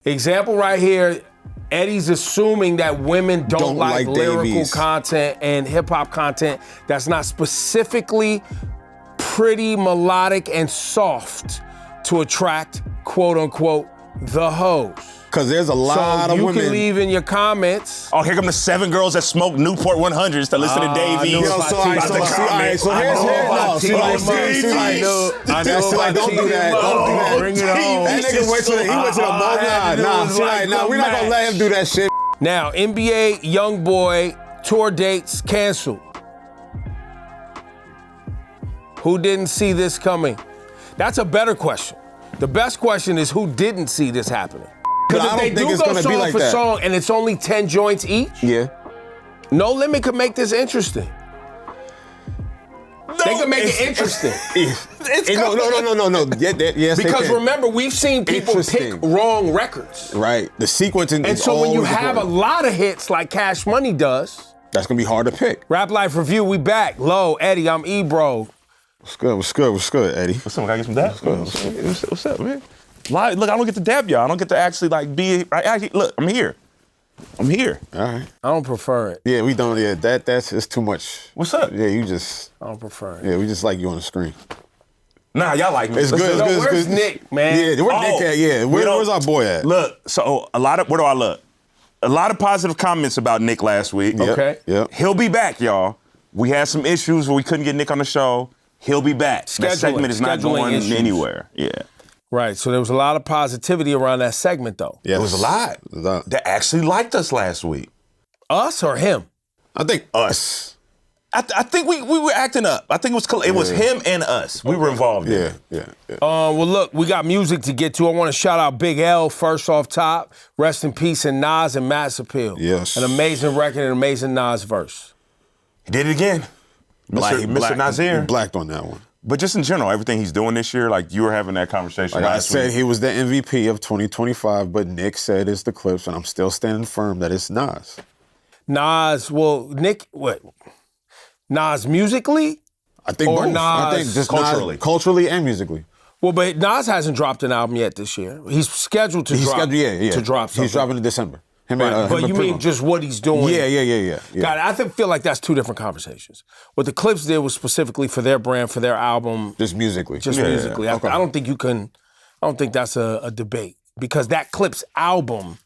Example right here, Eddie's assuming that women don't like lyrical Davies. content and hip-hop content that's not specifically pretty, melodic, and soft to attract, quote-unquote, the hoes. Because there's a lot of women. You can leave in your comments. Oh, here come the 7 girls that smoke Newport 100s to listen to Davies. Yo, so here's don't do that. Don't do that. Bring it on. That nigga went to the moment. Nah, we're not gonna let him do that shit. Now, NBA Youngboy Tour dates canceled. Who didn't see this coming? That's a better question. The best question is who didn't see this happening? Because if they do go song for song and it's only 10 joints each, No Limit could make this interesting. They could make it interesting. No. Yes, because remember, we've seen people pick wrong records. Right. The sequencing. And so when you have a lot of hits like Cash Money does, that's gonna be hard to pick. Rap Life Review, we back. Low, Eddie, I'm Ebro. What's good, Eddie? What's up? Can I get some dab? What's up, man? Look, I don't get to dab y'all. I don't get to actually be. Look, I'm here. All right. I don't prefer it. Yeah, we don't. Yeah, it's too much. What's up? Yeah, you just. I don't prefer it. Yeah, we just like you on the screen. Nah, y'all like me. It's good. Where's Nick, man? Yeah, where's Nick at? Yeah, where's our boy at? Look, so where do I look? A lot of positive comments about Nick last week. Yep, Okay. Yep. He'll be back, y'all. We had some issues where we couldn't get Nick on the show. He'll be back. That segment is not going anywhere. Yeah. Right, so there was a lot of positivity around that segment, though. Yeah, It was a lot. That actually liked us last week. Us or him? I think us. I think we were acting up. I think it was him and us. We were involved in it. Yeah. Well, look, we got music to get to. I want to shout out Big L first off top. Rest in peace and Nas and Mass Appeal. Yes. An amazing record, an amazing Nas verse. He did it again. Mr. Nazir. He blacked on that one. But just in general, everything he's doing this year, like you were having that conversation Like I last said, week. he was the MVP of 2025, but Nick said it's the Clips, and I'm still standing firm that it's Nas. Nas musically? I think or both. Nas I think just culturally. Culturally and musically. Well, but Nas hasn't dropped an album yet this year. He's scheduled to drop. To drop something. He's dropping in December. But you mean just what he's doing? Yeah. God, I feel like that's two different conversations. What the Clips did was specifically for their brand, for their album. Just musically. Musically. Okay. I don't think that's a debate. Because that Clips album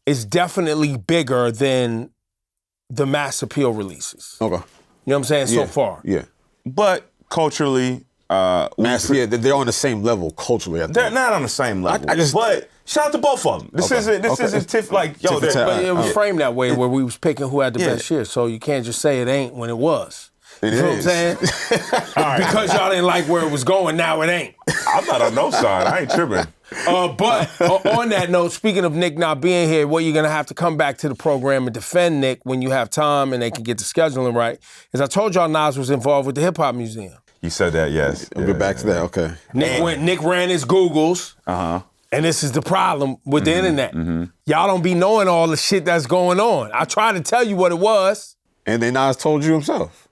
is definitely bigger than the Mass Appeal releases. Okay. You know what I'm saying? So far. Yeah. But culturally, they're on the same level culturally. I think. they're not on the same level. But shout out to both of them. This isn't tiff like yo. But it was framed that way where we was picking who had the best year. So you can't just say it ain't when it was. You know what I'm saying? Because y'all didn't like where it was going, now it ain't. I'm not on no side. I ain't tripping. But on that note, speaking of Nick not being here, what you're going to have to come back to the program and defend Nick when you have time and they can get the scheduling right, is I told y'all Nas was involved with the Hip Hop Museum. You said that, yes. We'll get back to that, okay. Nick ran his Googles. And this is the problem with the internet. Y'all don't be knowing all the shit that's going on. I tried to tell you what it was. And then Nas told you himself.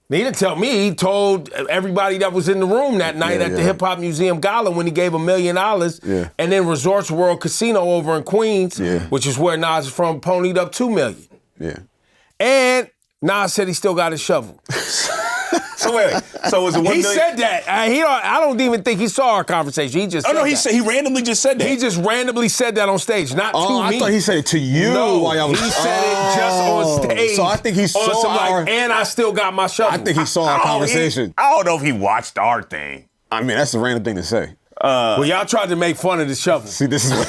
He didn't tell me. He told everybody that was in the room that night at the Hip Hop Museum Gala when he gave $1 million. And then Resorts World Casino over in Queens, which is where Nas is from, ponied up $2 million. Yeah. And Nas said he still got his shovel. So wait, so was it $1 million? He said that. I don't even think he saw our conversation. He just he randomly just said that. He just randomly said that on stage, not to me. I thought he said it to you. No, he said it just on stage. So I think he saw and I still got my shovel. I think he saw our conversation. I don't know if he watched our thing. I mean, that's a random thing to say. Well, y'all tried to make fun of the shovel. See, this is what...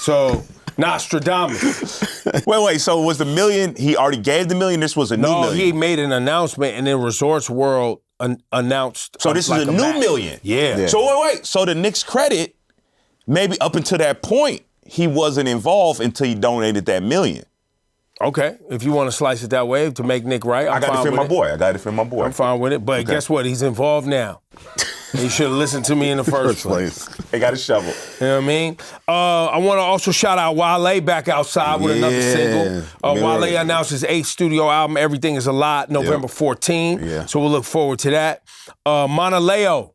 So, Nostradamus. Wait, so was the $1 million, he already gave the $1 million, this was a new $1 million? No, he made an announcement and then Resorts World announced. So this is a new $1 million? Yeah. So wait, so to Nick's credit, maybe up until that point, he wasn't involved until he donated that $1 million. Okay, if you want to slice it that way to make Nick right, I got to defend my boy. I'm fine with it, but guess what? He's involved now. You should have listened to me in the first place. They got a shovel. You know what I mean? I want to also shout out Wale back outside with another single. Wale announced his 8th studio album, Everything Is a Lot, November 14. Yeah. So we'll look forward to that. Monaleo,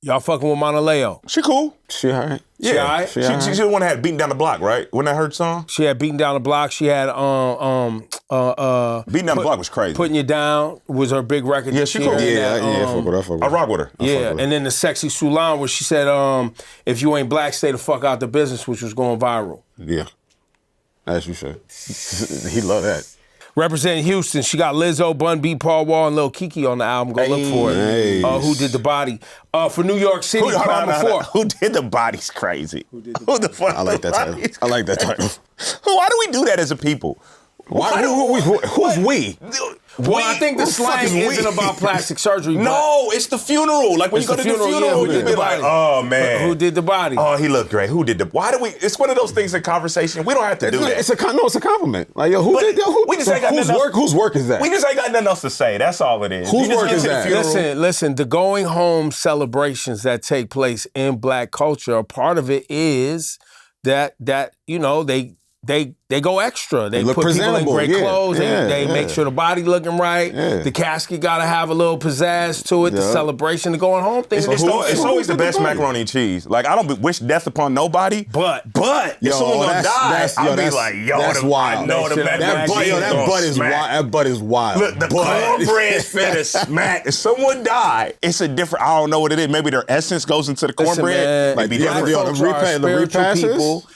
Y'all fucking with Monaleo. She cool. She all right. Yeah. She all right? She the one that had Beating Down the Block, right? Wasn't that her song? She had Beating Down the Block. She had Beating Down the Block was crazy. Putting You Down was her big record. Yeah, she cool. I fuck with her. I rock with her. Yeah, and then the Sexy Sulan where she said, if you ain't black, stay the fuck out the business, which was going viral. Yeah. As you should. He love that. Representing Houston, she got Lizzo, Bun B, Paul Wall, and Lil Kiki on the album. Go look for it. Who Did the Body? For New York City, Karma 4. Who Did the Body's crazy. Who the fuck? I like that title. I like that title. Why do we do that as a people? Who's we? Well, I think the slang isn't about plastic surgery. No, it's the funeral. Like when you go to the funeral, who did the body? Oh man, who did the body? Oh, he looked great. Who did the? Why do we? It's one of those things in conversation. We don't have to do that. It's a compliment. Like yo, who did that? We just ain't got nothing else. Whose work is that? We just ain't got nothing else to say. That's all it is. Whose work is that? Listen. The going home celebrations that take place in black culture, a part of it is that you know they go extra. They look put people in great clothes. Yeah, they make sure the body looking right. Yeah. The casket got to have a little pizzazz to it. The celebration, the going home thing. It's always the best macaroni and cheese. Like I don't wish death upon nobody, but if someone gonna die, I'll be like, that's wild. I know the macaroni and cheese. That butt is wild. Look, the cornbread's finna smack. If someone die, it's a different. I don't know what it is. Maybe their essence goes into the cornbread. Like the repast.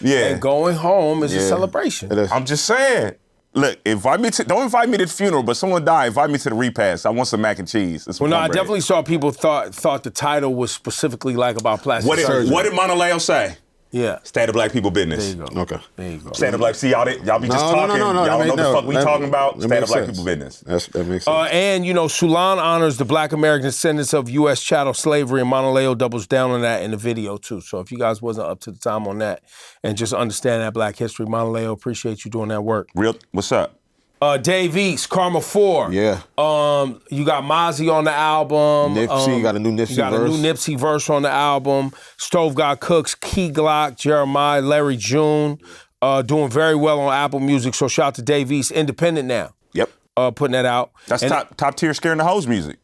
Yeah, and going home is a celebration. I'm just saying. Look, don't invite me to the funeral, but someone died, invite me to the repast. I want some mac and cheese. Well, no, I definitely saw people thought the title was specifically like about plastic surgery. What did Monaleo say? Yeah. Stay out of black people business. There you go. Okay. There you go. Stay out of black. See, y'all be just talking. Y'all don't know the fuck we talking about. Stay out of black people business. That makes sense. And, you know, Sulan honors the black American descendants of U.S. chattel slavery, and Monaleo doubles down on that in the video, too. So if you guys wasn't up to the time on that and just understand that black history, Monaleo, appreciate you doing that work. Real, what's up? Dave East, Karma 4. Yeah. You got Mozzie on the album. Nipsey, you got a new Nipsey verse. You got a new Nipsey verse on the album. Stove Got Cooks, Key Glock, Jeremiah, Larry June, doing very well on Apple Music. So shout out to Dave East, independent now. Yep. Putting that out. That's top tier scaring the hoes music.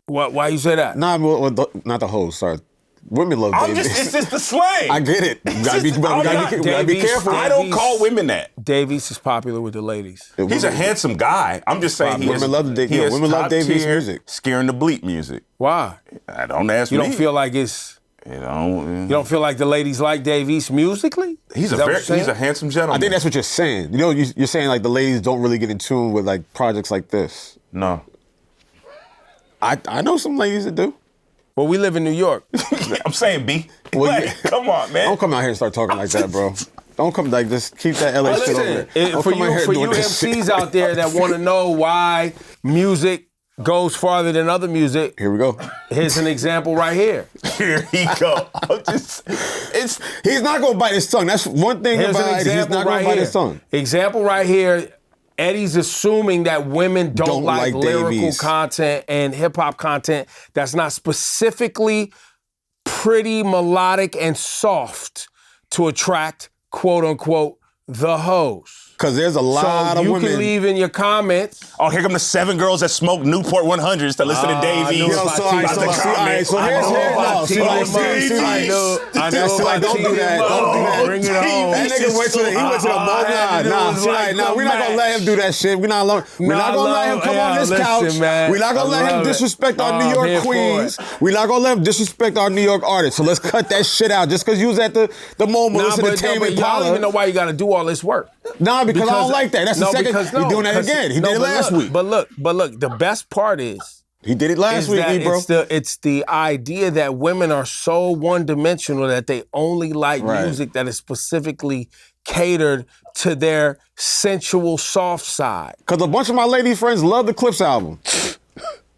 Why you say that? Nah, not the hoes, sorry. Women love Dave East. It's just the slang. I get it. You gotta be careful. I don't call women that. Dave East is popular with the ladies. He's a handsome guy. I'm just saying women love Dave East music. Scaring the bleep music. Why? I don't ask me. You don't feel like it's... You don't feel like the ladies like Dave East musically? He's a handsome gentleman. I think that's what you're saying. You know, you're saying like the ladies don't really get in tune with like projects like this. No. I know some ladies that do. Well, we live in New York. I'm saying, B. Come on, man. Don't come out here and start talking like that, bro. Don't come like just keep that LA shit over there. For you MCs out there that want to know why music goes farther than other music. Here we go. Here's an example right here. Here he go. He's not gonna bite his tongue. That's one thing about it. He's not gonna bite his tongue. Example right here. Eddie's assuming that women don't like lyrical content and hip-hop content that's not specifically pretty, melodic, and soft to attract, quote-unquote, the hoes. Because there's a lot of women. You can leave in your comments. Oh, here come the 7 girls that smoke Newport 100s to listen to Dave East. Don't do that. Bring it home. That nigga went to the mall. Nah, we're not going to let him do that shit. We're not going to let him come on this couch. We're not going to let him disrespect our New York queens. We're not going to let him disrespect our New York artists. So let's cut that shit out. Just because you was at the MoMA listening to Tame Impala. I don't even know why you got to do all this work. Nah, because I don't like that. That's the second. He's doing that again. He did it last week. But look, the best part is he did it last week, bro. It's the idea that women are so one-dimensional that they only like music that is specifically catered to their sensual soft side. Because a bunch of my lady friends love the Clips album.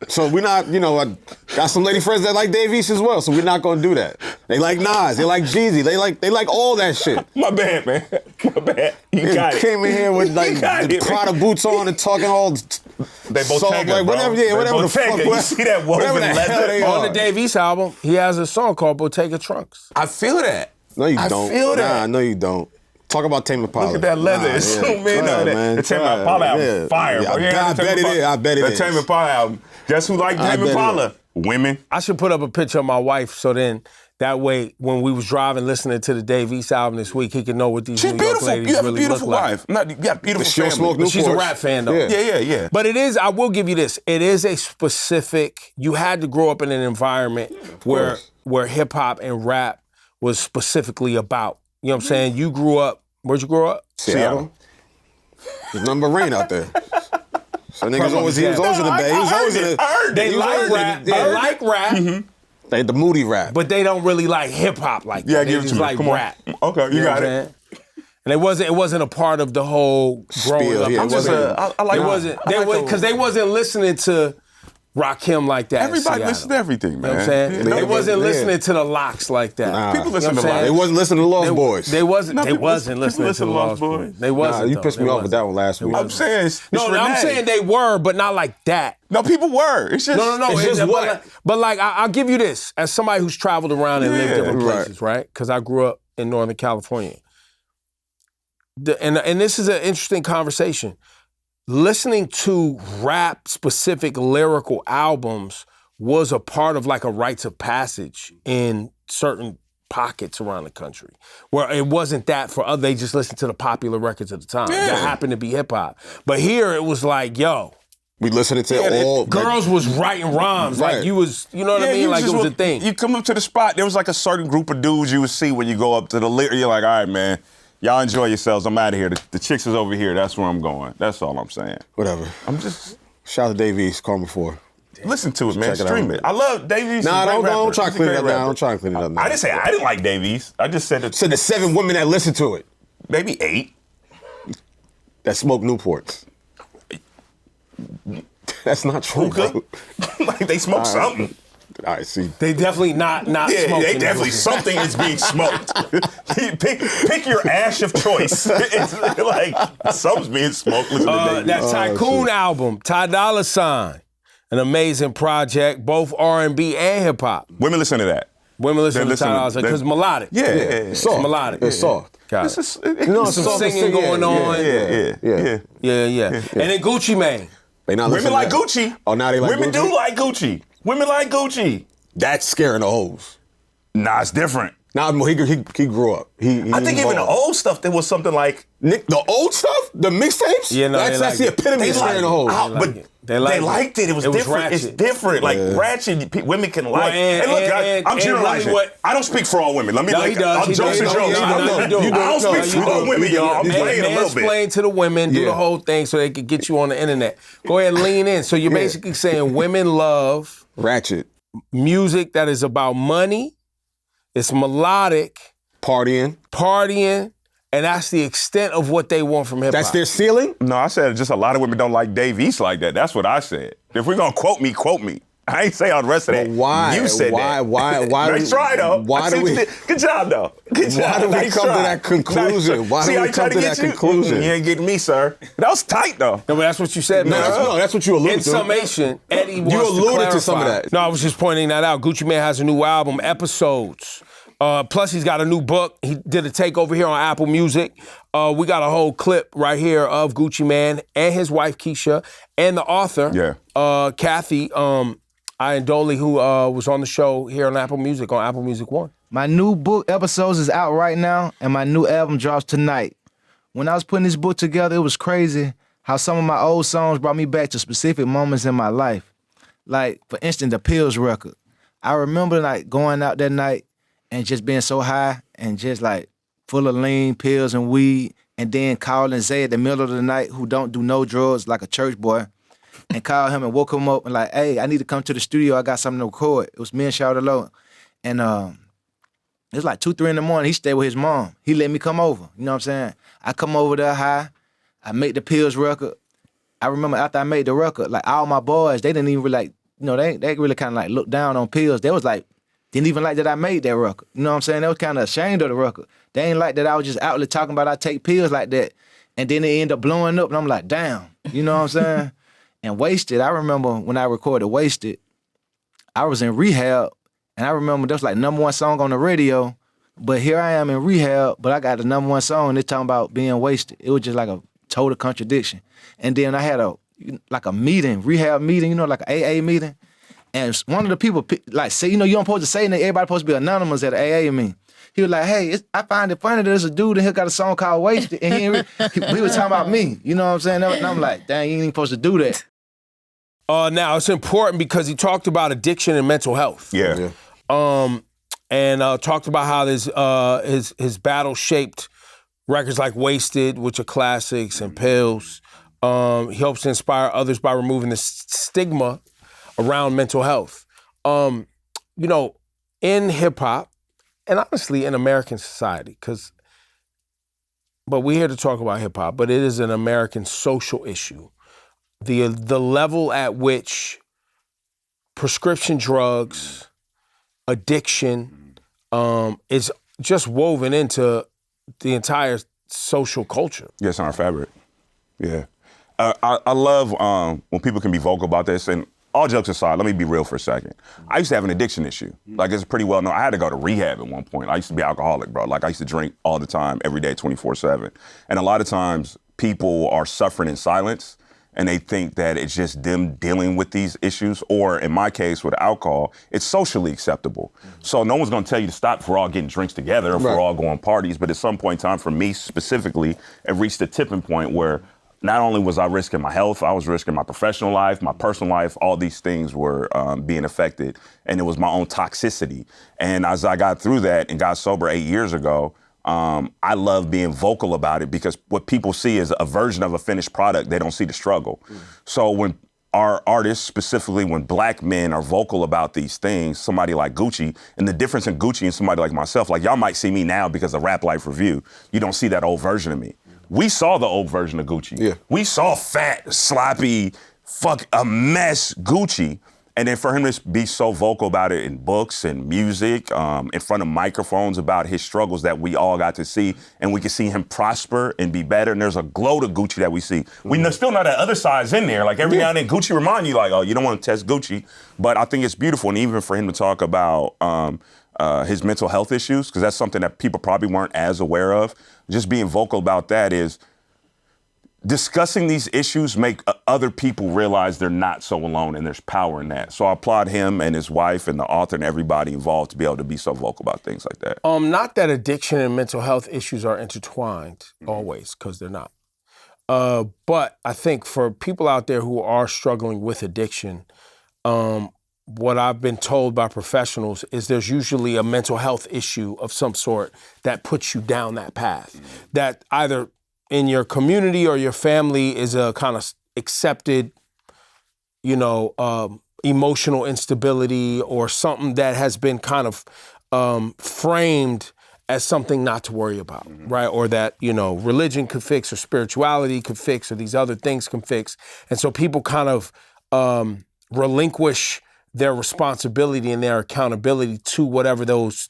So we're not, I got some lady friends that like Dave East as well, so we're not gonna do that. They like Nas, they like Jeezy, they like all that shit. My bad, man. My bad. You got it. Came in here with like Prada boots on and talking all they both like whatever the fuck. You see that woven leather? On the Dave East album, he has a song called Bottega Trunks. I feel that. No, you don't. I feel that. Nah, no, you don't. Talk about Tame Impala. Look at that leather. It's so man. The Tame Impala album, fire, bro. I bet it is. The Tame Impala album. Guess who liked Tame Impala? Women. I should put up a picture of my wife so then that way when we was driving listening to the Dave East album this week, he could know what these New York ladies really look like. She's beautiful. You have a beautiful wife. But she's a rap fan though. Yeah. But it is, I will give you this, it is a specific, you had to grow up in an environment where hip hop and rap was specifically about. You know what I'm saying? You grew up, where'd you grow up? Seattle. There's nothing but rain out there. So niggas he was always in the Bay. He was always in the. They like rap. They like rap. Mm-hmm. They the moody rap. But they don't really like hip hop like that. Yeah, they give it just to me. like Come on. rap. Okay, you got it. And it wasn't a part of the whole growing up. Yeah, I like it wasn't. Because they wasn't listening to Rakim like that. Everybody listens to everything, man. You know what I'm saying? They wasn't listening to the Locks like that. Nah. People listen to Locks. They wasn't listening to Lost Boys. They wasn't listening to the Lost Boys. They wasn't. You pissed me off with that one last week. I'm saying I'm saying they were, but not like that. No, people were. It's just no. It's just what. But like I'll give you this as somebody who's traveled around and lived different places, right? Because I grew up in Northern California. And this is an interesting conversation. Listening to rap-specific lyrical albums was a part of like a rites of passage in certain pockets around the country, where it wasn't that for other, they just listened to the popular records at the time. That happened to be hip-hop. But here it was like, yo. We listening to all... Girls was writing rhymes. Right. Like you was, you know what I mean? Like it was a thing. You come up to the spot, there was like a certain group of dudes you would see when you go up to the lyric. You're like, all right, man. Y'all enjoy yourselves. I'm out of here. The chicks is over here. That's where I'm going. That's all I'm saying. Whatever. I'm just... Shout out to Dave East. Call him before. Listen to it, man. Stream it. I love Dave East. Nah, don't try to clean it up now. Don't try to clean it up now. I didn't say I didn't like Dave East. I just said... Said the 7 women that listen to it. Maybe 8. That smoke Newports. That's not true, bro. Like they smoke something. All right, see. They definitely not smoking. They definitely, something is being smoked. pick your ash of choice. It's like, something's being smoked. Listen to that Tycoon album, Ty Dolla $ign, an amazing project, both R&B and hip hop. Women listen to that. Women listen to Ty Dolla $ign because melodic. Yeah. It's soft. It's melodic. It's soft. Got it. Some singing going on. Yeah. And then Gucci Mane. They not Women like Gucci. Oh, now they like Women Gucci? do like Gucci. Women like Gucci. That's scaring the hoes. Nah, it's different. Nah, he grew up. I think even the old stuff, there was something like... The old stuff? The mixtapes? Yeah, no, that's the epitome of scaring the hoes. But they liked it. It was different. It's different. Like, ratchet, women can like... I'm generalizing. I don't speak for all women. Let me I'm jokes and jokes. I don't speak for all women, y'all. I'm playing a little bit. Explain to the women, do the whole thing so they can get you on the internet. Go ahead and lean in. So you're basically saying women love... Ratchet. Music that is about money. It's melodic. Partying. And that's the extent of what they want from hip-hop. That's their ceiling? No, I said just a lot of women don't like Dave East like that. That's what I said. If we're going to quote me, quote me. I ain't say all the rest of that. Why? You said that. Why? Nice try, though. Good job, though. Good job. Why do we come to that conclusion? Why do we come to that conclusion? You ain't getting me, sir. That was tight, though. No, but that's what you said. No, that's what you alluded to. In summation, Eddie wants to clarify. You alluded to some of that. No, I was just pointing that out. Gucci Mane has a new album, Episodes. Plus, he's got a new book. He did a takeover here on Apple Music. We got a whole clip right here of Gucci Mane and his wife, Keisha, and the author, Kathy Iandoli, who was on the show here on Apple Music One. My new book, Episodes, is out right now, and my new album drops tonight. When I was putting this book together, it was crazy how some of my old songs brought me back to specific moments in my life. Like, for instance, the Pills record. I remember, like, going out that night and just being so high and just, like, full of lean, pills, and weed, and then calling Zay at the middle of the night, who don't do no drugs, like a church boy, and called him and woke him up and like, hey, I need to come to the studio. I got something to record. It was me and Shout Alone. And it was like 2, 3 in the morning. He stayed with his mom. He let me come over. You know what I'm saying? I come over there high. I make the Pills record. I remember after I made the record, like all my boys, they didn't even really like, you know, they really kind of like look down on Pills. They was like, didn't even like that I made that record. You know what I'm saying? They was kind of ashamed of the record. They ain't like that I was just out there talking about I take pills like that. And then it ended up blowing up and I'm like, damn. You know what I'm saying? And Wasted, I remember when I recorded Wasted, I was in rehab, and I remember that was like #1 song on the radio, but here I am in rehab, but I got the #1 song, and they're talking about being wasted. It was just like a total contradiction. And then I had a like a meeting, rehab meeting, like an AA meeting. And one of the people like say, you don't supposed to say anything. Everybody supposed to be anonymous at an AA meeting. He was like, hey, I find it funny that there's a dude in here got a song called Wasted, and he was talking about me. You know what I'm saying? And I'm like, dang, you ain't even supposed to do that. Now, it's important because he talked about addiction and mental health. Yeah. And talked about how his battle shaped records like Wasted, which are classics, and Pills. He hopes to inspire others by removing the stigma around mental health. In hip-hop, and honestly in American society, but we're here to talk about hip-hop, but it is an American social issue. The level at which prescription drugs, addiction, is just woven into the entire social culture. Yes, on our fabric. Yeah. I love when people can be vocal about this, and all jokes aside, let me be real for a second. I used to have an addiction issue. Like, it's pretty well known. I had to go to rehab at one point. I used to be alcoholic, bro. Like, I used to drink all the time, every day, 24/7. And a lot of times, people are suffering in silence, and they think that it's just them dealing with these issues, or in my case, with alcohol, it's socially acceptable. So no one's gonna tell you to stop if we're all getting drinks together, if we're all going parties, but at some point in time, for me specifically, it reached a tipping point where not only was I risking my health, I was risking my professional life, my personal life, all these things were being affected, and it was my own toxicity. And as I got through that and got sober 8 years ago, I love being vocal about it, because what people see is a version of a finished product. They don't see the struggle. So when our artists, specifically when black men are vocal about these things, somebody like Gucci, and the difference in Gucci and somebody like myself, like y'all might see me now because of Rap Life Review. You don't see that old version of me. We saw the old version of Gucci. Yeah. We saw fat, sloppy, a mess Gucci. And then for him to be so vocal about it in books and music, in front of microphones about his struggles that we all got to see, and we can see him prosper and be better. And there's a glow to Gucci that we see. We still know that other side's in there. Like every now and then Gucci remind you like, oh, you don't want to test Gucci. But I think it's beautiful. And even for him to talk about his mental health issues, because that's something that people probably weren't as aware of. Just being vocal about that is discussing these issues make other people realize they're not so alone, and there's power in that. So I applaud him and his wife and the author and everybody involved to be able to be so vocal about things like that. Not that addiction and mental health issues are intertwined always, because they're not. But I think for people out there who are struggling with addiction, what I've been told by professionals is there's usually a mental health issue of some sort that puts you down that path. That either in your community or your family is a kind of accepted, emotional instability, or something that has been kind of framed as something not to worry about, right? Or that, religion could fix, or spirituality could fix, or these other things can fix. And so people kind of relinquish their responsibility and their accountability to whatever those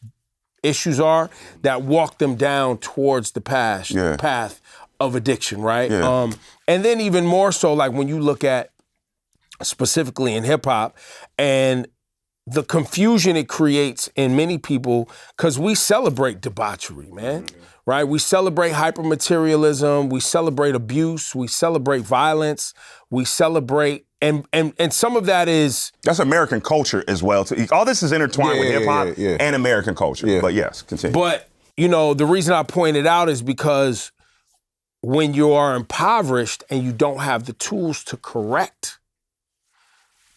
issues are that walk them down towards the path of addiction, right? Yeah. And then even more so, like when you look at specifically in hip hop and the confusion it creates in many people, because we celebrate debauchery, man, right? We celebrate hypermaterialism, we celebrate abuse, we celebrate violence, we celebrate, and some of that is... That's American culture as well. All this is intertwined with hip hop and American culture. Yeah. But yes, continue. But, the reason I point it out is because when you are impoverished and you don't have the tools to correct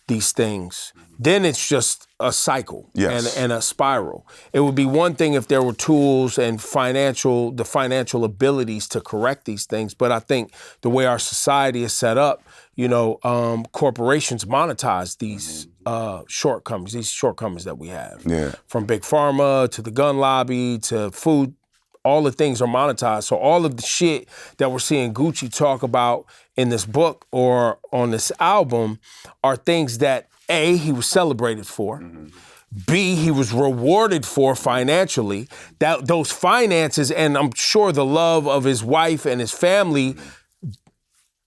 these things, then it's just a cycle and a spiral. It would be one thing if there were tools and the financial abilities to correct these things, but I think the way our society is set up, corporations monetize these shortcomings that we have. Yeah. From Big Pharma to the gun lobby to food, all the things are monetized. So all of the shit that we're seeing Gucci talk about in this book or on this album are things that A, he was celebrated for, B, he was rewarded for financially. That those finances, and I'm sure the love of his wife and his family,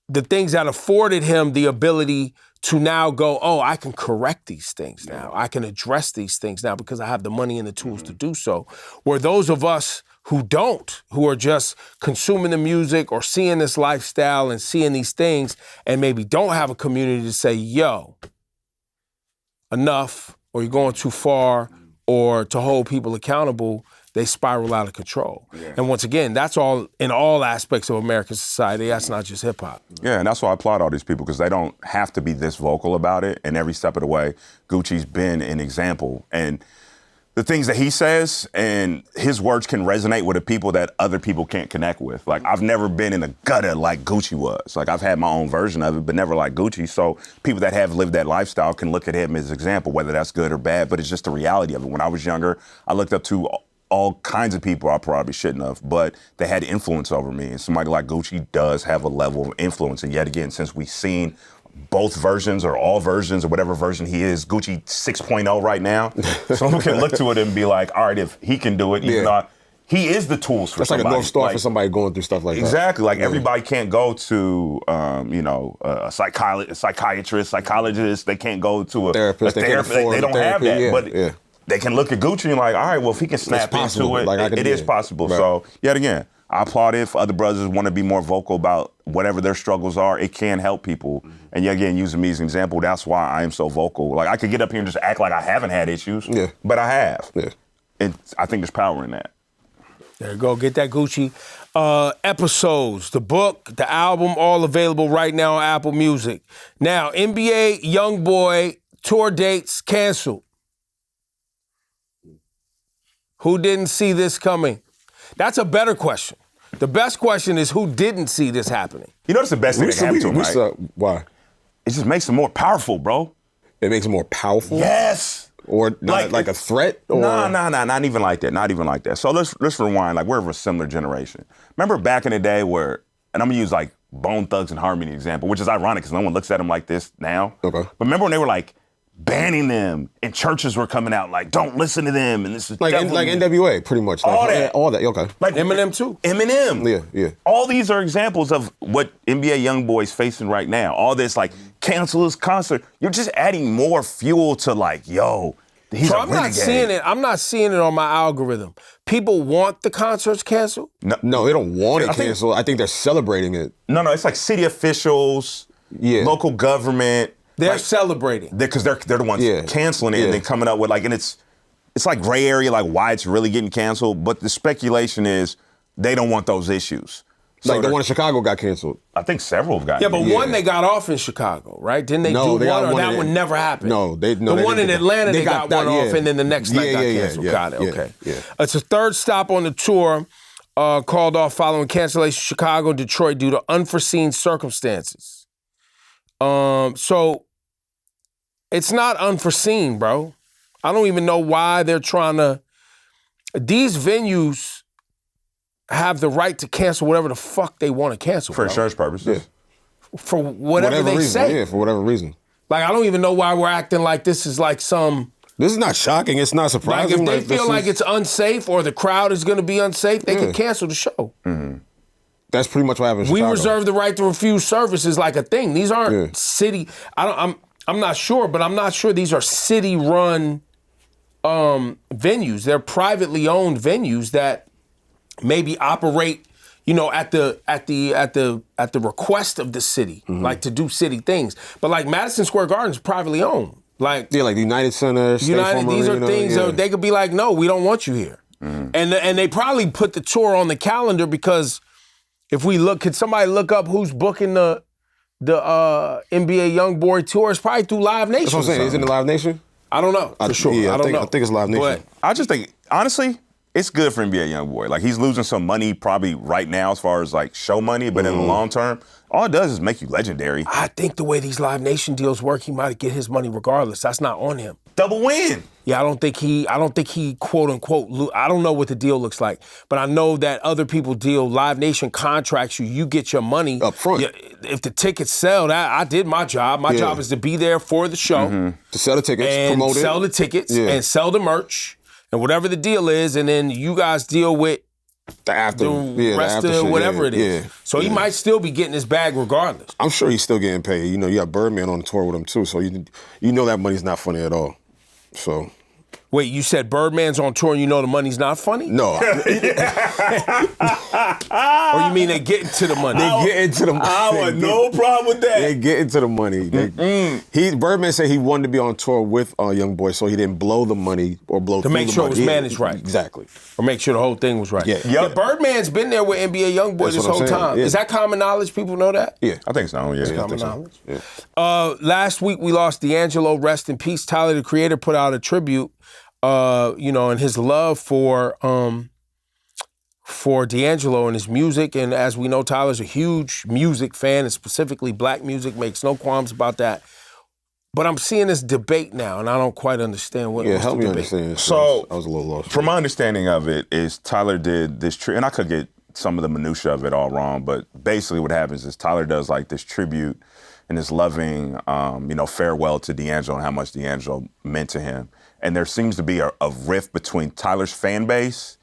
the things that afforded him the ability to now go, oh, I can correct these things now. I can address these things now because I have the money and the tools to do so. Where those of us who don't, who are just consuming the music or seeing this lifestyle and seeing these things and maybe don't have a community to say, yo, enough, or you're going too far, or to hold people accountable, they spiral out of control. Yeah. And once again, that's all in all aspects of American society. That's not just hip hop. Yeah, and that's why I applaud all these people, because they don't have to be this vocal about it. And every step of the way, Gucci's been an example. And the things that he says and his words can resonate with the people that other people can't connect with. Like, I've never been in a gutter like Gucci was. Like, I've had my own version of it, but never like Gucci. So people that have lived that lifestyle can look at him as an example, whether that's good or bad, but it's just the reality of it. When I was younger, I looked up to all kinds of people I probably shouldn't have, but they had influence over me. And somebody like Gucci does have a level of influence. And yet again, since we've seen both versions or all versions or whatever version he is, Gucci 6.0 right now, someone can look to it and be like, all right, if he can do it, even though he is the tools for somebody. That's like a North Star for somebody going through stuff like that. Exactly. Like, everybody can't go to, a psychiatrist, psychologist. They can't go to a therapist. They don't have that. But they can look at Gucci and like, all right, well, if he can snap into it, like, it is possible. Right. So, yet again, I applaud it. For other brothers who want to be more vocal about whatever their struggles are, it can help people. And yet again, using me as an example, that's why I am so vocal. Like, I could get up here and just act like I haven't had issues, but I have. Yeah. And I think there's power in that. There you go. Get that Gucci. Episodes, the book, the album, all available right now on Apple Music. Now, NBA Youngboy tour dates canceled. Who didn't see this coming? That's a better question. The best question is, who didn't see this happening? You know, that's the best thing that happened to him, right? Why? It just makes him more powerful, bro. It makes him more powerful? Yes. Or not like a threat? Or? Nah, not even like that. Not even like that. So let's rewind. Like, we're of a similar generation. Remember back in the day where, and I'm gonna use like Bone Thugs and Harmony example, which is ironic because no one looks at them like this now. Okay. But remember when they were like banning them and churches were coming out like, don't listen to them, and this is like NWA, pretty much. Like, all that. Okay. Like Eminem too. Eminem. Yeah. All these are examples of what NBA Youngboy's facing right now. All this like, cancel his concert. You're just adding more fuel to like, yo, he's a renegade. I'm not seeing it on my algorithm. People want the concerts canceled? No, they don't want it canceled. I think they're celebrating it. No, it's like city officials, local government. They're celebrating. Because they're the ones canceling it and then coming up with like, and it's like gray area, like why it's really getting canceled. But the speculation is they don't want those issues. So like the one in Chicago got canceled. I think several have gotten. Yeah, but one they got off in Chicago, right? Didn't they do one, or that one never happened? The one in Atlanta, they got one off, and then the next night got canceled. Got it, okay. Yeah. It's a third stop on the tour, called off following cancellation of Chicago and Detroit due to unforeseen circumstances. So it's not unforeseen, bro. I don't even know why they're trying to. These venues have the right to cancel whatever the fuck they want to cancel. For insurance purposes. Yeah. For whatever they reason, say. Yeah, for whatever reason. Like, I don't even know why we're acting like this is like some. This is not shocking. It's not surprising. Like, if they feel like it's unsafe or the crowd is going to be unsafe, they can cancel the show. Mm-hmm. That's pretty much what happens in Chicago. We reserve the right to refuse service is like a thing. These aren't city. I'm not sure, but I'm not sure these are city-run venues. They're privately owned venues that maybe operate, at the request of the city, like to do city things. But like Madison Square Garden is privately owned. Like the United Center, these are things that they could be like, no, we don't want you here. Mm-hmm. And they probably put the tour on the calendar because if we look, could somebody look up who's booking the NBA Youngboy Tour? It's probably through Live Nation. That's what I'm saying. Isn't it Live Nation? I don't know for sure. Yeah, I don't know. I think it's Live Nation. But I just think, honestly, it's good for NBA Youngboy. Like, he's losing some money probably right now as far as like show money, but in the long term, all it does is make you legendary. I think the way these Live Nation deals work, he might get his money regardless. That's not on him. Double win. Yeah, I don't think he quote unquote. I don't know what the deal looks like, but I know that other people deal. Live Nation contracts you. You get your money up front. If the tickets sell, I did my job. My job is to be there for the show, to sell the tickets, and promote it, sell the tickets, and sell the merch. And whatever the deal is, and then you guys deal with the rest of whatever it is. Yeah. So he might still be getting his bag regardless. I'm sure he's still getting paid. You got Birdman on the tour with him too, so you know that money's not funny at all. So Wait, you said Birdman's on tour and you know the money's not funny? No. Or you mean they get into the money? They get into the money. I want no problem with that. They get into the money. Birdman said he wanted to be on tour with Youngboy, so he didn't blow the money or blow to through make the sure money. it was managed right. Exactly. Or make sure the whole thing was right. Yeah. Birdman's been there with NBA Youngboy this whole time. Yeah. Is that common knowledge? People know that? Yeah. I think so. Yeah, common knowledge. Yeah. Last week we lost D'Angelo, rest in peace. Tyler, the Creator, put out a tribute, and his love for D'Angelo and his music. And as we know, Tyler's a huge music fan, and specifically black music, makes no qualms about that. But I'm seeing this debate now, and I don't quite understand what. Yeah, help me debate. understand. So I was a little lost. From my understanding of it, is Tyler did this and I could get some of the minutia of it all wrong, but basically what happens is Tyler does like this tribute and this loving, farewell to D'Angelo and how much D'Angelo meant to him. And there seems to be a rift between Tyler's fan base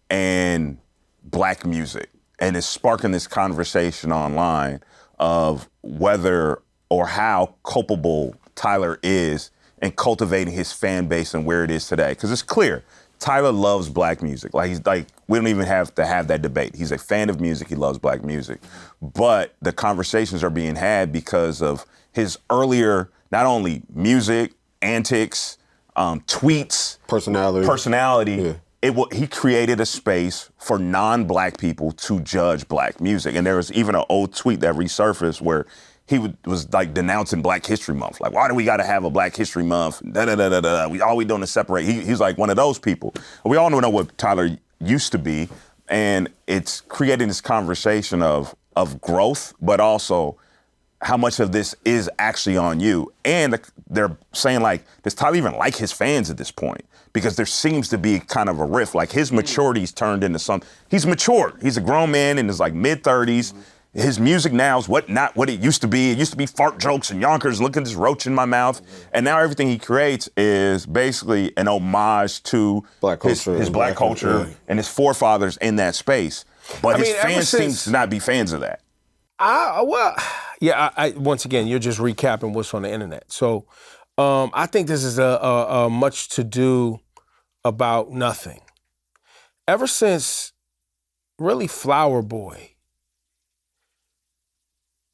and black music, and it's sparking this conversation online of whether or how culpable Tyler is in cultivating his fan base and where it is today. Because it's clear, Tyler loves black music. We don't even have to have that debate. He's a fan of music, he loves black music. But the conversations are being had because of his earlier, not only music, antics, tweets, personality. Yeah. He created a space for non-black people to judge black music. And there was even an old tweet that resurfaced where he was like denouncing Black History Month. Like, why do we got to have a Black History Month? All we doing is separate. He's like one of those people. We all know what Tyler used to be. And it's creating this conversation of growth, but also how much of this is actually on you. And they're saying, like, does Tyler even like his fans at this point? Because there seems to be kind of a rift. Like, his maturity's turned into something. He's matured. He's a grown man in his, like, mid-30s. His music now is not what it used to be. It used to be fart jokes and yonkers, look at this roach in my mouth. And now everything he creates is basically an homage to his black culture and his forefathers in that space. But his fans seem to not be fans of that. Once again, you're just recapping what's on the internet. So I think this is a much to do about nothing. Ever since really Flower Boy,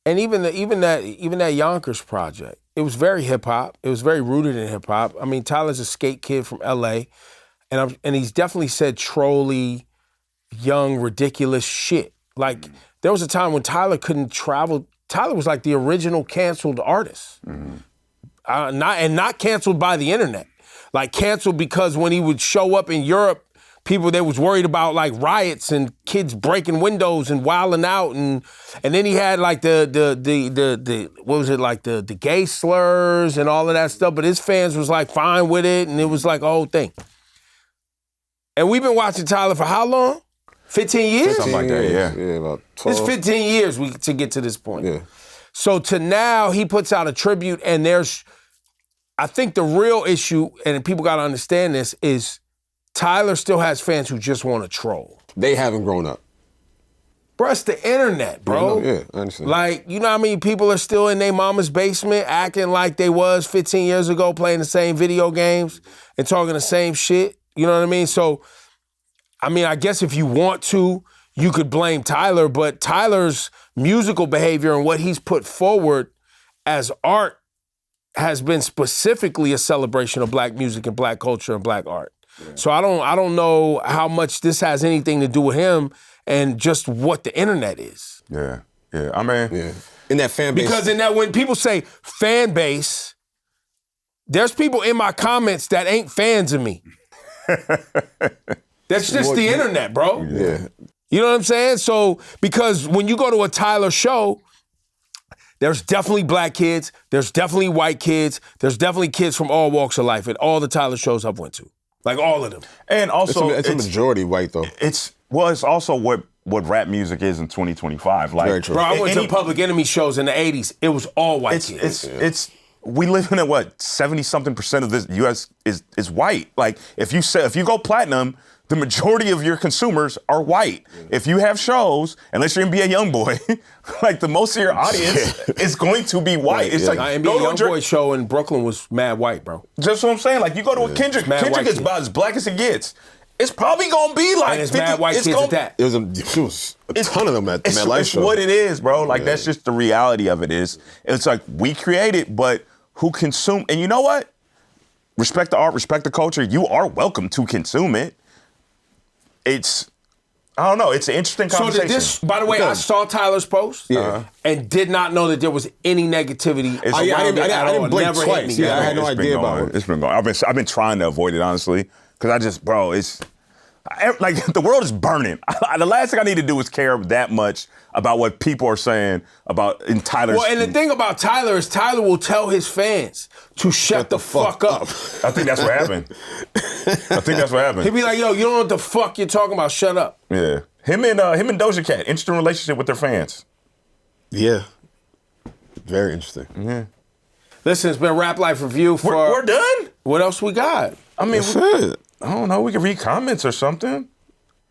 and even that Yonkers project, it was very hip hop. It was very rooted in hip hop. I mean, Tyler's a skate kid from LA, and he's definitely said trolly, young, ridiculous shit. Like, there was a time when Tyler couldn't travel. Tyler was like the original canceled artist. Not canceled by the internet. Like, canceled because when he would show up in Europe, people that was worried about like riots and kids breaking windows and wilding out, and then he had like the gay slurs and all of that stuff, but his fans was like fine with it, and it was like a whole thing. And we've been watching Tyler for how long? 15 years? Something like that, yeah. Yeah, about 12. It's 15 years to get to this point. Yeah. So to now, he puts out a tribute, and I think the real issue, and people got to understand this, is Tyler still has fans who just want to troll. They haven't grown up. Bro, it's the internet, bro. Yeah, I understand. Like, you know how many people are still in their mama's basement acting like they was 15 years ago, playing the same video games and talking the same shit? You know what I mean? So, I mean, I guess if you want to, you could blame Tyler, but Tyler's musical behavior and what he's put forward as art has been specifically a celebration of black music and black culture and black art. Yeah. So I don't know how much this has anything to do with him and just what the internet is. Yeah. I mean, in that fan base. Because when people say fan base, there's people in my comments that ain't fans of me. That's just the internet, bro. Yeah. You know what I'm saying? So, because when you go to a Tyler show, there's definitely black kids, there's definitely white kids, there's definitely kids from all walks of life at all the Tyler shows I've went to. Like, all of them. And also, it's a majority white, though. It's also what rap music is in 2025. Like, very true. Bro, I went to Public Enemy shows in the 80s. It was all white kids. We live in 70-something% of this U.S. is white. Like, if you go platinum, the majority of your consumers are white. If you have shows, unless you're NBA Youngboy, like the most of your audience is going to be white. It's like NBA Youngboy show in Brooklyn was mad white, bro. Just what I'm saying. Like you go to a Kendrick is about as black as it gets. It's probably gonna be like and it's 50, mad white kids at that. It was a ton of them at that live show. It's what it is, bro. Like that's just the reality of it is. It's like we create it, but who consume? And you know what? Respect the art, respect the culture. You are welcome to consume it. It's, I don't know, it's an interesting conversation. So by the way, I saw Tyler's post and did not know that there was any negativity. I didn't blink twice. I had no idea about it. It's been going. I've been trying to avoid it, honestly, because I just, bro, like the world is burning. The last thing I need to do is care that much about what people are saying about in Tyler's. Well, and the thing about Tyler is Tyler will tell his fans to shut the fuck up. I think that's what happened. He'd be like, yo, you don't know what the fuck you're talking about. Shut up. Yeah. Him and Doja Cat, interesting relationship with their fans. Yeah. Very interesting. Yeah. Listen, it's been a Rap Life review for... We're done? What else we got? I mean, I don't know. We can read comments or something.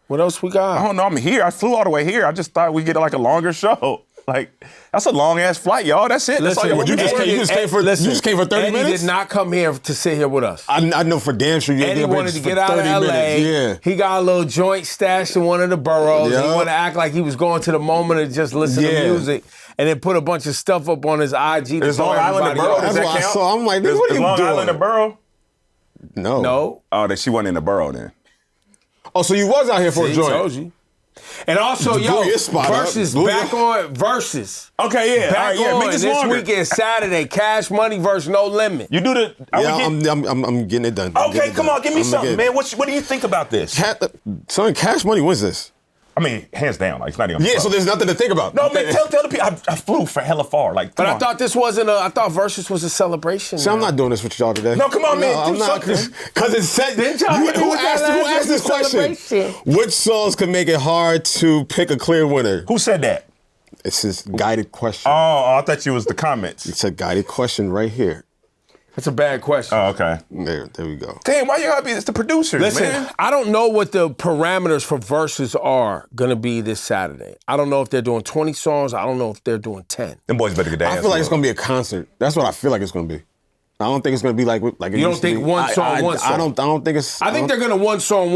What else we got? I don't know. I'm here. I flew all the way here. I just thought we'd get like a longer show. Like, that's a long-ass flight, y'all. That's it. Listen, that's all you just came for 30 minutes? Eddie did not come here to sit here with us. I know for damn sure you Eddie wanted to get out of L.A. Yeah. He got a little joint stashed in one of the boroughs. Yep. He wanted to act like he was going to the moment and just listen to music. And then put a bunch of stuff up on his IG. Is Long Island a borough? Does that count? So I'm like, what are you doing? Long Island a borough? No. Oh, she wasn't in the borough then. Oh, so you was out here for a joint. Told you. And also, Verzuz back on Verzuz. Okay, yeah. Back on make this weekend, Saturday, Cash Money versus No Limit. You do the... I'm getting it done. Okay, come on, give me something, man. What do you think about this? Cash Money wins this. I mean, hands down, like it's not even. Yeah, so there's nothing to think about. No, man, tell the people. I flew for hella far, like. But I thought this wasn't I thought Verzuz was a celebration. See, I'm not doing this with y'all today. No, come on, man, I'm not, because it said. Who asked this question? Which songs could make it hard to pick a clear winner? Who said that? It's his guided question. Oh, I thought you was the comments. It's a guided question right here. That's a bad question. Oh, okay. There we go. Damn, why you gotta be? It's the producers, man. I don't know what the parameters for Verzuz are gonna be this Saturday. I don't know if they're doing 20 songs. I don't know if they're doing 10. Them boys better get dance. I feel like it's gonna be a concert. That's what I feel like it's gonna be. I don't think it's gonna be like it you don't think one song, one song? I don't think it's. I think they're gonna one song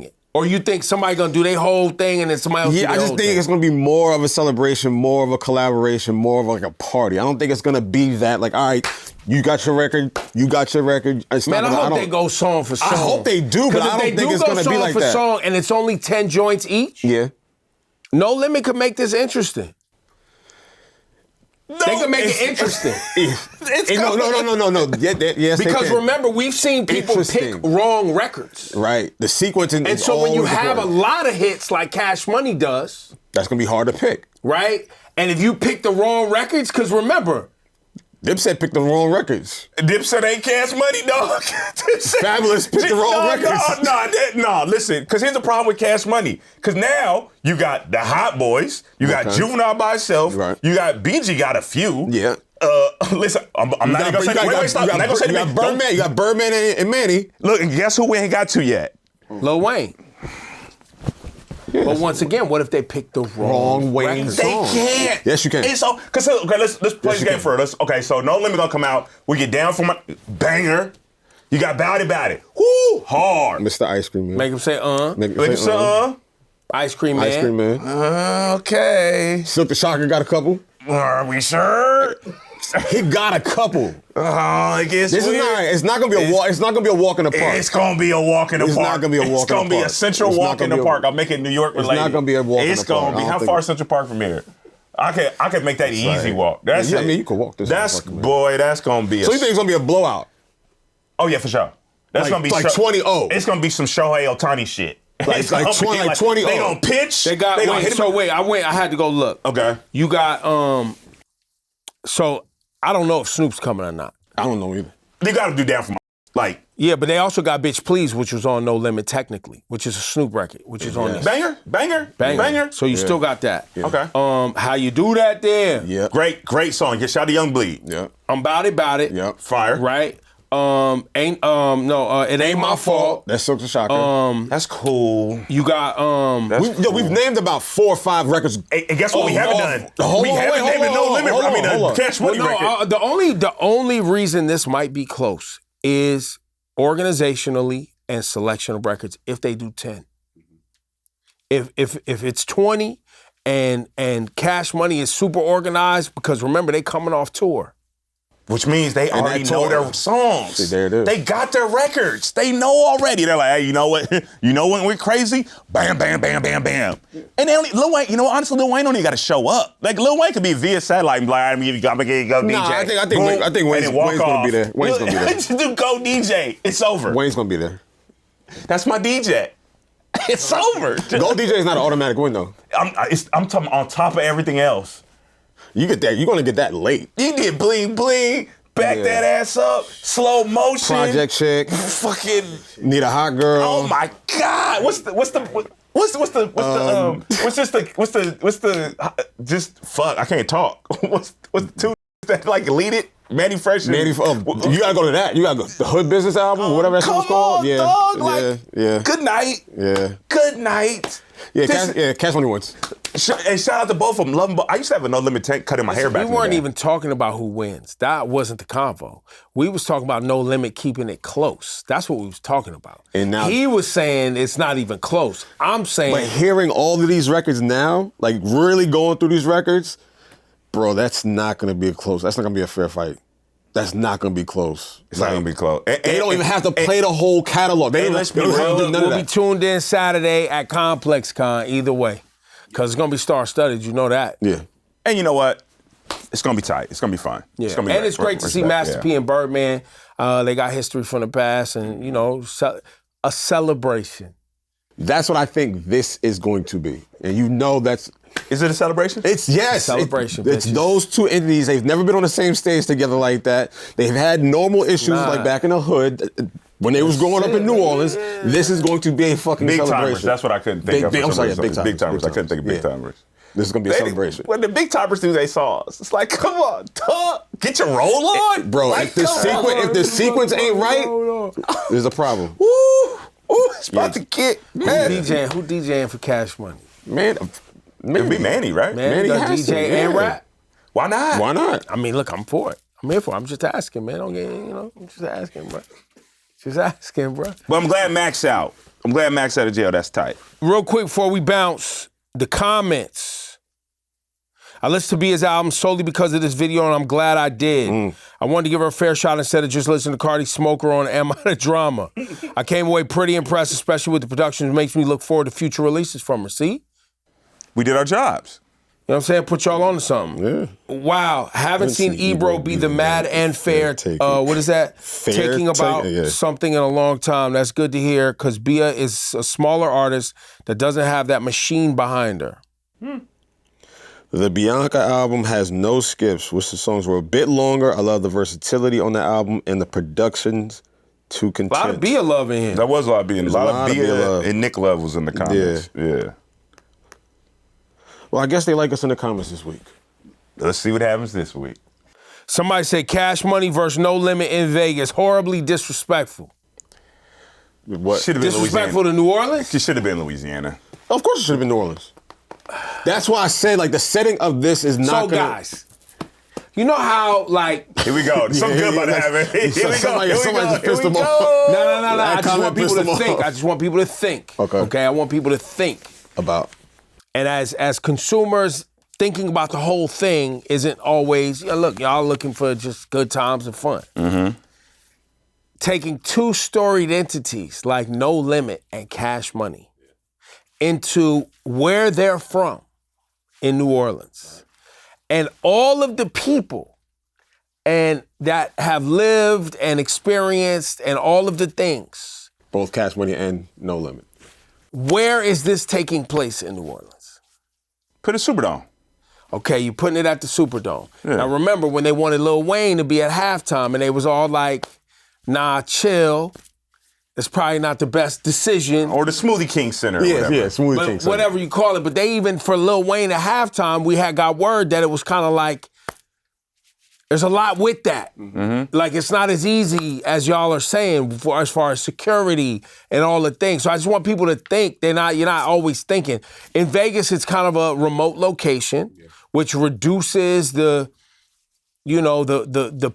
it. Or you think somebody gonna do their whole thing and then somebody else do their whole thing? I just think it's gonna be more of a celebration, more of a collaboration, more of like a party. I don't think it's gonna be that like, all right, you got your record, It's Man, I hope they go song for song. I hope they do, but I don't think it's gonna be like that. Song and it's only 10 joints each. Yeah. No Limit could make this interesting. No, they can make it interesting. No. Yes, because remember, we've seen people pick wrong records. Right. The sequencing. And so when you have a lot of hits like Cash Money does, that's gonna be hard to pick. Right. And if you pick the wrong records, because remember, Dipset picked the wrong records. Dipset ain't Cash Money, dog. Fabulous picked the wrong records. No, listen, because here's the problem with Cash Money. Because now you got the Hot Boys, you got Juvenile by itself, you got BG got a few. Yeah. Listen, I'm not even gonna say wait, stop. You got Birdman and Manny. Look, and guess who we ain't got to yet? Lil Wayne. Yes. But once again, what if they pick the wrong Wayne song? They can't. Yes, you can. Let's play this game first. So No Limit gonna come out. We get down from a banger. You got Bout It. Woo, hard. Mr. Ice Cream Man. Make him say Make him say Ice Cream Man. Ice Cream Man. Okay. Silk the Shocker got a couple. Are we sure? He got a couple. I guess this is not. It's not gonna be a walk. It's not gonna be a walk in the park. It's gonna be a walk in the park. It's not gonna be a walk in the park. It's gonna be a Central walk in the park. I'll make it New York related. It's not gonna be a walk in the park. It's gonna be. How far is Central Park from here? I can make that easy walk. That's it. I mean, you can walk this. That's gonna be. So you think it's gonna be a blowout? Oh yeah, for sure. That's gonna be like 20-0. It's gonna be some Shohei Ohtani shit. Like 20-0. They gonna pitch. They got. I had to go look. Okay. You got. So I don't know if Snoop's coming or not. I don't know either. They gotta do Down for My like. Yeah, but they also got Bitch Please, which was on No Limit technically, which is a Snoop record, which is on this. Banger. So you still got that. Yeah. Okay. How You Do That there? Yeah. Great song. Get shout out to Young Bleed. Yeah. I'm Bout It. Yeah. Fire. Right. It Ain't My Fault. That's Silk the Shocker. That's cool. You got we've named about 4 or 5 records. And guess what we haven't done? We haven't named No Limit. Cash Money record. The only reason this might be close is organizationally and selection of records if they do 10. If it's 20 and Cash Money is super organized, because remember, they coming off tour. Which means they already know their songs. See, there it is. They got their records. They know already. They're like, hey, you know what? You know when we're crazy? Bam, bam, bam, bam, bam. And they only, Lil Wayne, honestly, Lil Wayne don't even got to show up. Like, Lil Wayne could be via satellite and be like, I'm going to go DJ. Nah, I think Wayne's going to be there. Wayne's going to be there. Just do go DJ. It's over. Wayne's going to be there. That's my DJ. It's over. Go DJ is not an automatic win, though. I'm talking on top of everything else. You get that. You're gonna get that late. You did bling bling, back that ass up, slow motion, Project Chick, fucking Need a Hot Girl. Oh my God! What's I can't talk. What's the two that like lead it? Manny Fresh. You gotta go to that. You gotta go the Hood Business album, whatever that shit's called. Yeah, dog, yeah. Good night. Yeah. Good night. Yeah, Cash Money wins. And shout out to both of them. Love them both. I used to have a No Limit tank cutting my hair back. We weren't even talking about who wins. That wasn't the convo. We was talking about No Limit keeping it close. That's what we was talking about. And now he was saying it's not even close. I'm saying. But hearing all of these records now, like really going through these records, bro, that's not gonna be close. That's not gonna be a fair fight. That's not gonna be close. It's not gonna be close. They don't even have to play the whole catalog. They don't have to do none of that. We'll be tuned in Saturday at Complex Con either way. Because it's going to be star-studded, you know that. Yeah. And you know what? It's going to be tight. It's going to be fun. Yeah. It's gonna be it's great to see Master P and Birdman. They got history from the past and, a celebration. That's what I think this is going to be. And you know that's... Is it a celebration? It's, yes. A celebration, It's those two entities. They've never been on the same stage together like that. They've had normal issues like back in the hood. When they was growing up in New Orleans, this is going to be a fucking big celebration. Timers. That's what I couldn't think of. I'm sorry, big timers. I couldn't think of big timers. This is going to be a celebration. When the big timers do their songs, it's like, come on, get your roll on. Bro, like, if the sequence ain't right, there's a problem. Ooh, it's about to get. Who DJing for Cash Money? Man, it'd be Manny, right? Manny does DJ and rap. Why not? Why not? I mean, look, I'm for it. I'm here for it. I'm just asking, man. I'm just asking, bro. Just asking, bro. But I'm glad Mac's out. I'm glad Mac's out of jail. That's tight. Real quick before we bounce, the comments. I listened to Bia's album solely because of this video, and I'm glad I did. I wanted to give her a fair shot instead of just listening to Cardi Smoker on Am I the Drama. I came away pretty impressed, especially with the production. It makes me look forward to future releases from her. See? We did our jobs. You know what I'm saying? Put y'all on to something. Yeah. Wow. Haven't seen Ebro be the mad and fair. What is that? Taking about something in a long time. That's good to hear because Bia is a smaller artist that doesn't have that machine behind her. The Bianca album has no skips, which the songs were a bit longer. I love the versatility on the album and the productions to content. A lot of Bia love in here. That was a lot of Bia. A lot of Bia and Nick Love was in the comments. Yeah. Well, I guess they like us in the comments this week. Let's see what happens this week. Somebody said Cash Money versus No Limit in Vegas. Horribly disrespectful. What? Disrespectful to New Orleans? She should have been Louisiana. Of course it should have been New Orleans. That's why I said, the setting of this is not gonna... guys, you know how, Here we go. Something good about to happen. Here we go. Somebody just pissed them off. No. I just want people to think. I just want people to think. Okay? I want people to think. About... And as consumers, thinking about the whole thing isn't always, look, y'all looking for just good times and fun. Mm-hmm. Taking two storied entities like No Limit and Cash Money into where they're from in New Orleans. And all of the people and that have lived and experienced and all of the things. Both Cash Money and No Limit. Where is this taking place in New Orleans? Put a Superdome. Okay, you're putting it at the Superdome. Yeah. Now remember when they wanted Lil Wayne to be at halftime and they was all like, nah, chill. It's probably not the best decision. Or the Smoothie King Center or whatever. Yeah, Smoothie King Center. Whatever you call it. But they even, for Lil Wayne at halftime, we had got word that it was kind of like There's a lot with that. Mm-hmm. Like, it's not as easy as y'all are saying as far as security and all the things. So I just want people to think you're not always thinking. In Vegas, it's kind of a remote location, which reduces the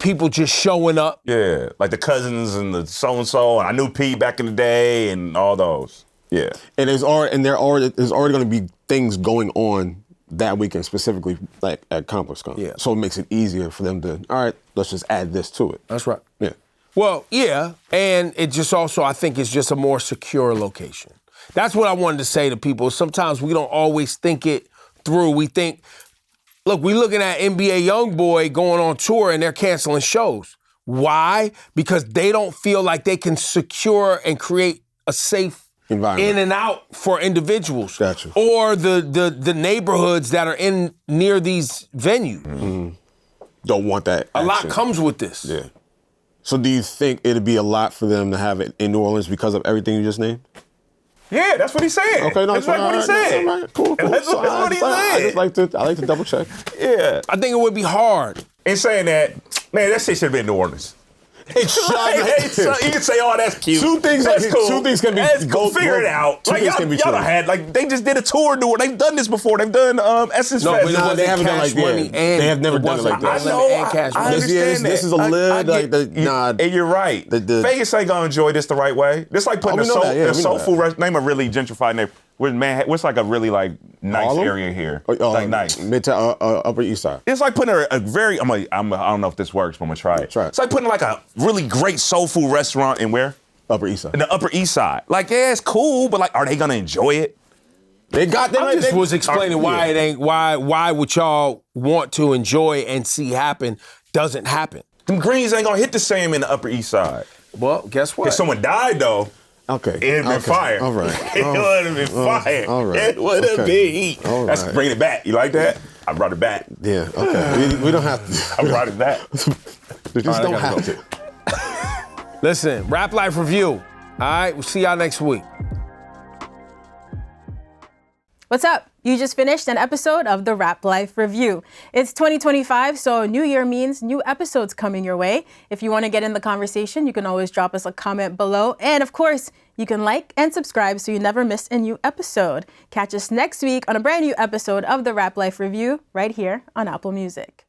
people just showing up. Yeah, like the cousins and the so-and-so, and I knew P back in the day and all those. Yeah. And there's already going to be things going on that weekend, specifically like at ComplexCon. Yeah. So it makes it easier for them to, all right, let's just add this to it. That's right. Yeah. Well, yeah, and it just also, I think it's just a more secure location. That's what I wanted to say to people. Sometimes we don't always think it through. We think, look, we're looking at NBA Youngboy going on tour and they're canceling shows. Why? Because they don't feel like they can secure and create a safe environment in and out for individuals. Gotcha. Or the neighborhoods that are near these venues. Mm-hmm. Don't want that A action. lot comes with this. Yeah. So do you think it'd be a lot for them to have it in New Orleans because of everything you just named? Yeah, that's what he's saying. Okay, no, that's what he said. All right, cool. That's what he said. I like to double check. Yeah. I think it would be hard. In saying that, man, that shit should have been in New Orleans. Hey, you can say, "Oh, that's cute." Two things can be. That's cool. Figure it out. Two things can be true. Y'all had they just did a tour. They've done this before. They've done Essence Fest. No, they haven't done like that. They have never done it like that. I know. And cash I money. understand this is a little and you're right. Vegas ain't gonna enjoy this the right way. This like putting a soul food restaurant. Name a really gentrified neighborhood. What's like a really like nice Harlem? area here? Like nice. Midtown, Upper East Side. It's like putting a very. I don't know if this works, but I'm gonna try it. Try it. It's like putting like a really great soul food restaurant in where? Upper East Side. In the Upper East Side. Like, yeah, it's cool, but like, are they gonna enjoy it? I just was explaining why it ain't. Why what y'all want to enjoy and see happen doesn't happen. Them greens ain't gonna hit the same in the Upper East Side. Well, guess what? If someone died though. Okay. It'd been fire. All right. It would have been fire. All right. It would have been heat. All That's right. bringing it back. You like that? I brought it back. Yeah. Okay. we don't have to. I brought it back. We just don't have to. Listen, Rap Life Review. All right, we'll see y'all next week. What's up? You just finished an episode of the Rap Life Review. It's 2025, so New Year means new episodes coming your way. If you want to get in the conversation, you can always drop us a comment below. And of course, you can like and subscribe so you never miss a new episode. Catch us next week on a brand new episode of the Rap Life Review right here on Apple Music.